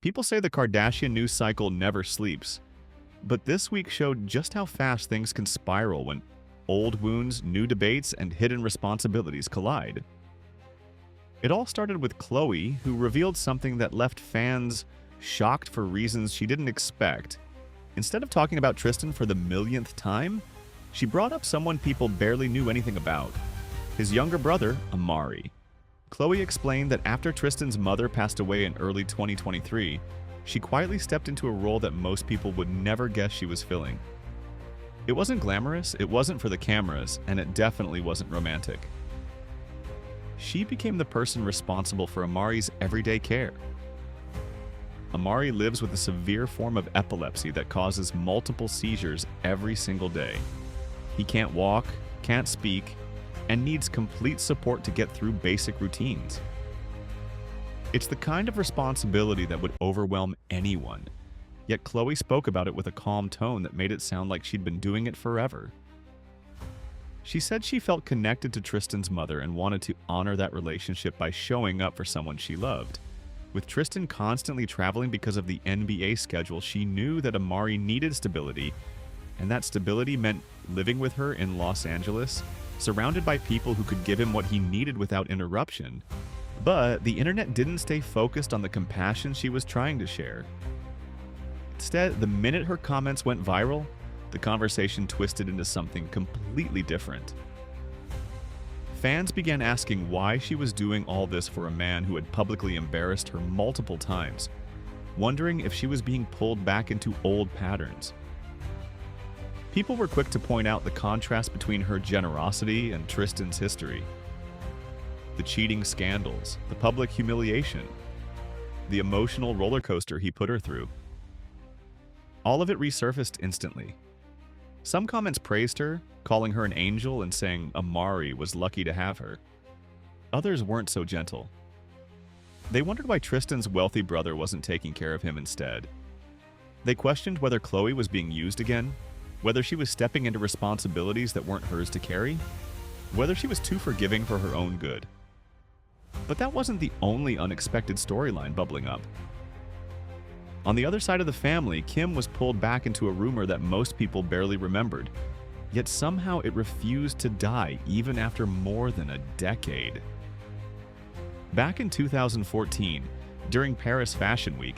People say the Kardashian news cycle never sleeps, but this week showed just how fast things can spiral when old wounds, new debates, and hidden responsibilities collide. It all started with Khloe, who revealed something that left fans shocked for reasons she didn't expect. Instead of talking about Tristan for the millionth time, she brought up someone people barely knew anything about: his younger brother, Amari. Khloe explained that after Tristan's mother passed away in early 2023, she quietly stepped into a role that most people would never guess she was filling. It wasn't glamorous, it wasn't for the cameras, and it definitely wasn't romantic. She became the person responsible for Amari's everyday care. Amari lives with a severe form of epilepsy that causes multiple seizures every single day. He can't walk, can't speak, and needs complete support to get through basic routines. It's the kind of responsibility that would overwhelm anyone, yet Khloe spoke about it with a calm tone that made it sound like she'd been doing it forever. She said she felt connected to Tristan's mother and wanted to honor that relationship by showing up for someone she loved. With Tristan constantly traveling because of the NBA schedule, she knew that Amari needed stability, and that stability meant living with her in Los Angeles, surrounded by people who could give him what he needed without interruption. But the internet didn't stay focused on the compassion she was trying to share. Instead, the minute her comments went viral, the conversation twisted into something completely different. Fans began asking why she was doing all this for a man who had publicly embarrassed her multiple times, wondering if she was being pulled back into old patterns. People were quick to point out the contrast between her generosity and Tristan's history. The cheating scandals, the public humiliation, the emotional roller coaster he put her through. All of it resurfaced instantly. Some comments praised her, calling her an angel and saying Amari was lucky to have her. Others weren't so gentle. They wondered why Tristan's wealthy brother wasn't taking care of him instead. They questioned whether Khloe was being used again, whether she was stepping into responsibilities that weren't hers to carry, whether she was too forgiving for her own good. But that wasn't the only unexpected storyline bubbling up. On the other side of the family, Kim was pulled back into a rumor that most people barely remembered, yet somehow it refused to die even after more than a decade. Back in 2014, during Paris Fashion Week,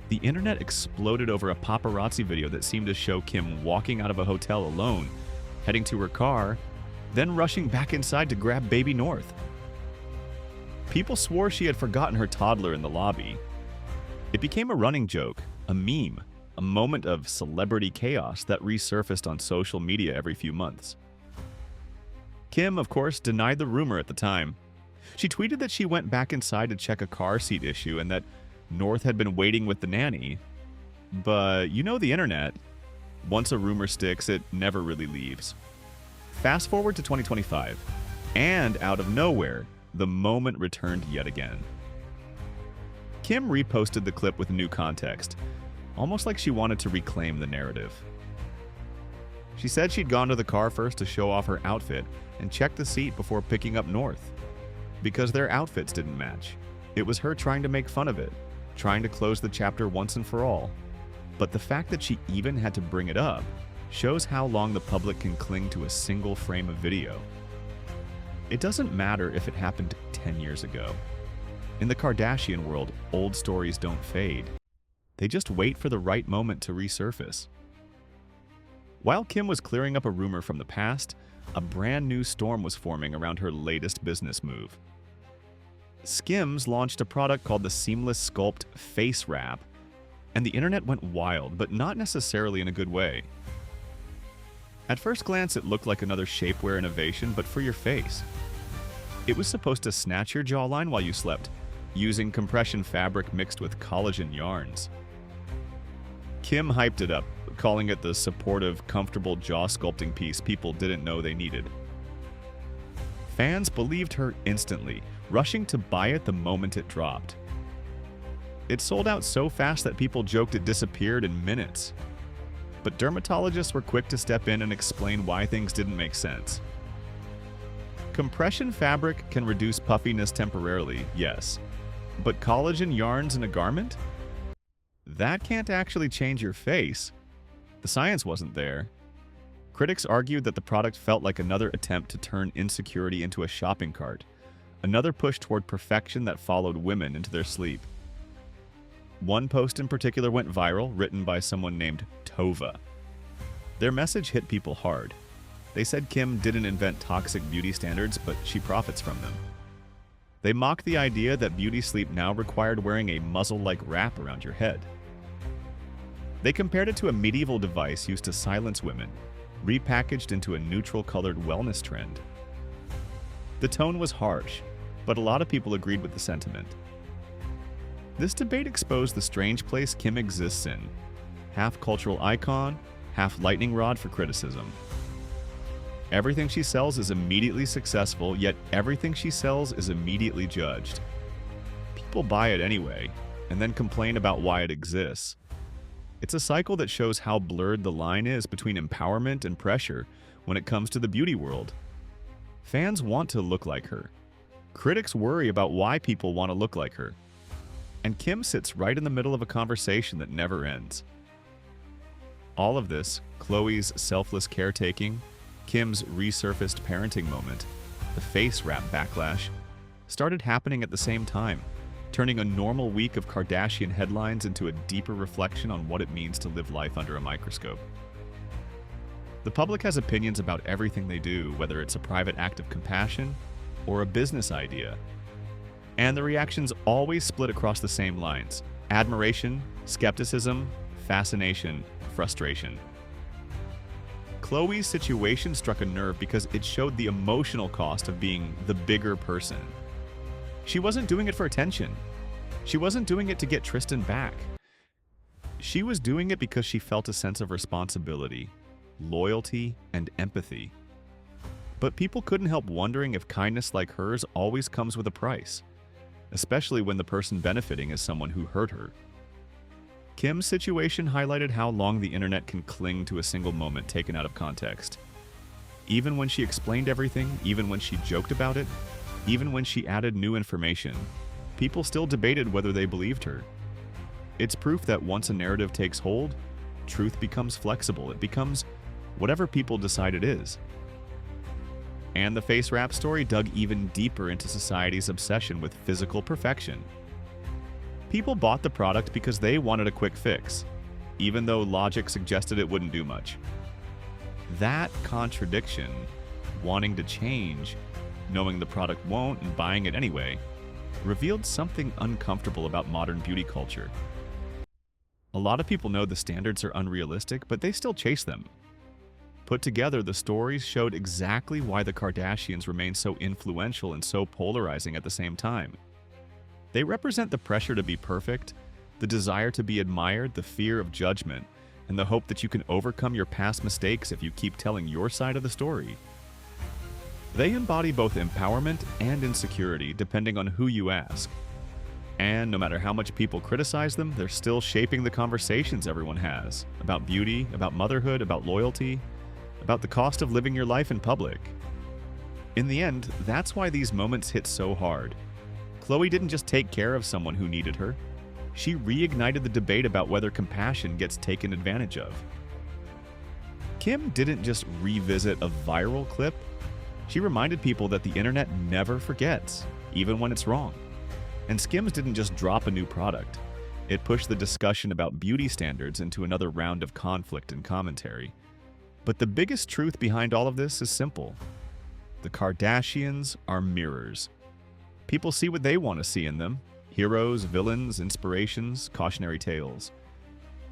the internet exploded over a paparazzi video that seemed to show Kim walking out of a hotel alone, heading to her car, then rushing back inside to grab baby North. People swore she had forgotten her toddler in the lobby. It became a running joke, a meme, a moment of celebrity chaos that resurfaced on social media every few months. Kim, of course, denied the rumor at the time. She tweeted that she went back inside to check a car seat issue and that North had been waiting with the nanny. But you know the internet. Once a rumor sticks, it never really leaves. Fast forward to 2025, and out of nowhere, the moment returned yet again. Kim reposted the clip with new context, almost like she wanted to reclaim the narrative. She said she'd gone to the car first to show off her outfit and check the seat before picking up North, because their outfits didn't match. It was her trying to make fun of it, trying to close the chapter once and for all. But the fact that she even had to bring it up shows how long the public can cling to a single frame of video. It doesn't matter if it happened 10 years ago. In the Kardashian world, old stories don't fade. They just wait for the right moment to resurface. While Kim was clearing up a rumor from the past, a brand new storm was forming around her latest business move. Skims launched a product called the Seamless Sculpt Face Wrap, and the internet went wild, but not necessarily in a good way. At first glance, it looked like another shapewear innovation, but for your face. It was supposed to snatch your jawline while you slept, using compression fabric mixed with collagen yarns. Kim hyped it up, calling it the supportive, comfortable jaw sculpting piece people didn't know they needed. Fans believed her instantly, rushing to buy it the moment it dropped. It sold out so fast that people joked it disappeared in minutes. But dermatologists were quick to step in and explain why things didn't make sense. Compression fabric can reduce puffiness temporarily, yes. But collagen yarns in a garment? that can't actually change your face. The science wasn't there. Critics argued that the product felt like another attempt to turn insecurity into a shopping cart, another push toward perfection that followed women into their sleep. One post in particular went viral, written by someone named Tova. Their message hit people hard. They said Kim didn't invent toxic beauty standards, but she profits from them. They mocked the idea that beauty sleep now required wearing a muzzle-like wrap around your head. They compared it to a medieval device used to silence women, repackaged into a neutral-colored wellness trend. The tone was harsh, but a lot of people agreed with the sentiment. This debate exposed the strange place Kim exists in, half cultural icon, half lightning rod for criticism. Everything she sells is immediately successful, yet everything she sells is immediately judged. People buy it anyway, and then complain about why it exists. It's a cycle that shows how blurred the line is between empowerment and pressure when it comes to the beauty world. Fans want to look like her. Critics worry about why people want to look like her. And Kim sits right in the middle of a conversation that never ends. All of this, Khloe's selfless caretaking, Kim's resurfaced parenting moment, the face wrap backlash, started happening at the same time, turning a normal week of Kardashian headlines into a deeper reflection on what it means to live life under a microscope. The public has opinions about everything they do, whether it's a private act of compassion or a business idea. And the reactions always split across the same lines: admiration, skepticism, fascination, frustration. Khloe's situation struck a nerve because it showed the emotional cost of being the bigger person. She wasn't doing it for attention. She wasn't doing it to get Tristan back. She was doing it because she felt a sense of responsibility, loyalty, and empathy. But people couldn't help wondering if kindness like hers always comes with a price, especially when the person benefiting is someone who hurt her. Kim's situation highlighted how long the internet can cling to a single moment taken out of context. Even when she explained everything, even when she joked about it, even when she added new information, people still debated whether they believed her. It's proof that once a narrative takes hold, truth becomes flexible. It becomes whatever people decide it is. And the face wrap story dug even deeper into society's obsession with physical perfection. People bought the product because they wanted a quick fix, even though logic suggested it wouldn't do much. That contradiction, wanting to change, knowing the product won't and buying it anyway, revealed something uncomfortable about modern beauty culture. A lot of people know the standards are unrealistic, but they still chase them. Put together, the stories showed exactly why the Kardashians remain so influential and so polarizing at the same time. They represent the pressure to be perfect, the desire to be admired, the fear of judgment, and the hope that you can overcome your past mistakes if you keep telling your side of the story. They embody both empowerment and insecurity, depending on who you ask. And no matter how much people criticize them, they're still shaping the conversations everyone has about beauty, about motherhood, about loyalty, about the cost of living your life in public. In the end, that's why these moments hit so hard. Khloe didn't just take care of someone who needed her. She reignited the debate about whether compassion gets taken advantage of. Kim didn't just revisit a viral clip. She reminded people that the internet never forgets, even when it's wrong. And Skims didn't just drop a new product. It pushed the discussion about beauty standards into another round of conflict and commentary. But the biggest truth behind all of this is simple. The Kardashians are mirrors. People see what they want to see in them: heroes, villains, inspirations, cautionary tales.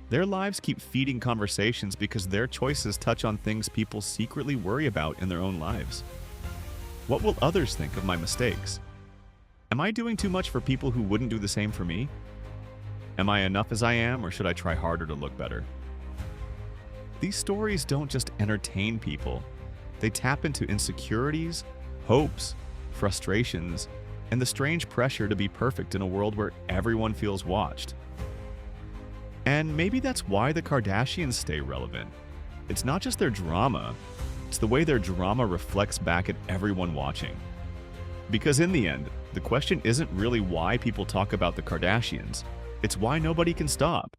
Their lives keep feeding conversations because their choices touch on things people secretly worry about in their own lives. What will others think of my mistakes? Am I doing too much for people who wouldn't do the same for me? Am I enough as I am, or should I try harder to look better? These stories don't just entertain people. They tap into insecurities, hopes, frustrations, and the strange pressure to be perfect in a world where everyone feels watched. And maybe that's why the Kardashians stay relevant. It's not just their drama, it's the way their drama reflects back at everyone watching. Because in the end, the question isn't really why people talk about the Kardashians, it's why nobody can stop.